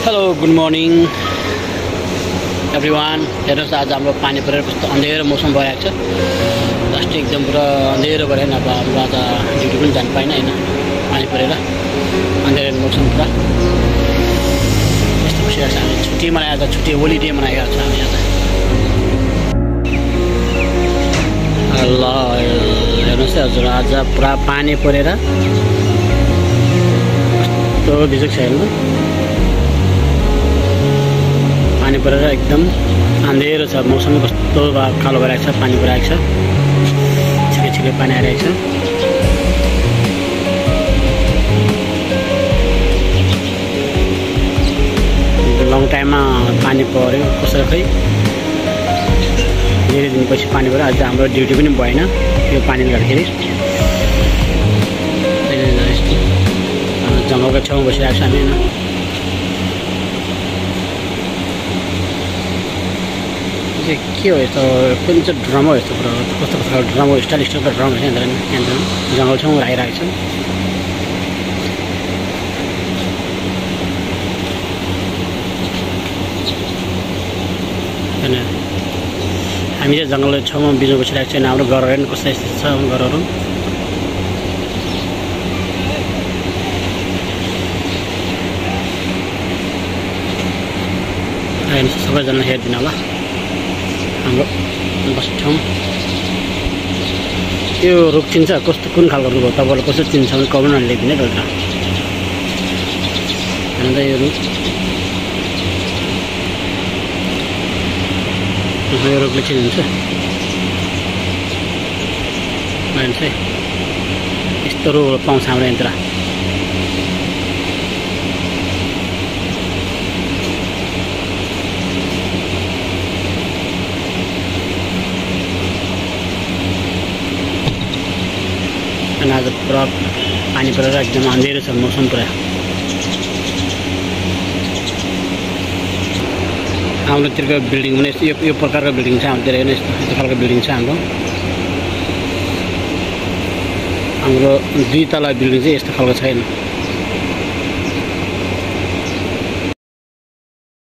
Hello good morning everyone. हेर्नुहोस् आज हाम्रो पानी परेर कस्तो अँधेरो मौसम भइरहेको छ। लास्ट एकदम पुरा अँधेरो भएर अब हाम्रो आज ड्युटी पनि जानु पाएन होइन, पानी परेर अँधेरो मौसम पुरा यस्तो बसिरहेको छ। हामी छुट्टी मनाएर छुट्टी होलिडे मनाइरहेको छ हामी आज। ल हेर्नुहोस् है हजुर, आज पुरा पानी परेर कस्तो बिजोग छ हेर्नु। पानी परेर एकदम अँधेरो छ, मौसम कस्तो कालो भइरहेको छ, पानी परिरहेको छ, छिटो छिटो पानी आइरहेको छ। लङ टाइममा पानी पऱ्यो कसरी खै धेरै दिनपछि पानी पऱ्यो। आज हाम्रो ड्युटी पनि भएन यो पानीले गर्दाखेरि। जङ्गलको छेउमा बसिरहेको छ हामी होइन। के हो यस्तो, कुन चाहिँ ड्रम हो यस्तो पुरा, कस्तो कस्तो ड्रम हो, स्टाइल स्टाइलको ड्रम होइन यहाँनिर जङ्गल छेउमा राखिरहेको छ। हामी चाहिँ जङ्गल छेउमा बिजो बसिरहेको छैन। हाम्रो घरहरू पनि कस्तो यस्तो छ घरहरू। सबैजना हेरिदिनु होला हाम्रो बस ठाउँ। यो रुख चिन्छ, कस्तो कुन खालको रुख हो तपाईँलाई कस्तो चिन्छ भने कमेन्टमा लेखिदिनु है बेलुका। अन्त यो रुख यो रुखले चिन्छ मान्छ है। यस्तो रुख पाउँछ हाम्रो यहाँतिर। आज पुरा पानी परेर एकदम अँधेरो छ मौसम पुरा। हाम्रोतिरको बिल्डिङ पनि यो प्रकारको बिल्डिङ छ हाम्रोतिर होइन। यस्तो खालको बिल्डिङ छ हाम्रो 2 तला बिल्डिङ चाहिँ यस्तो खालको छैन।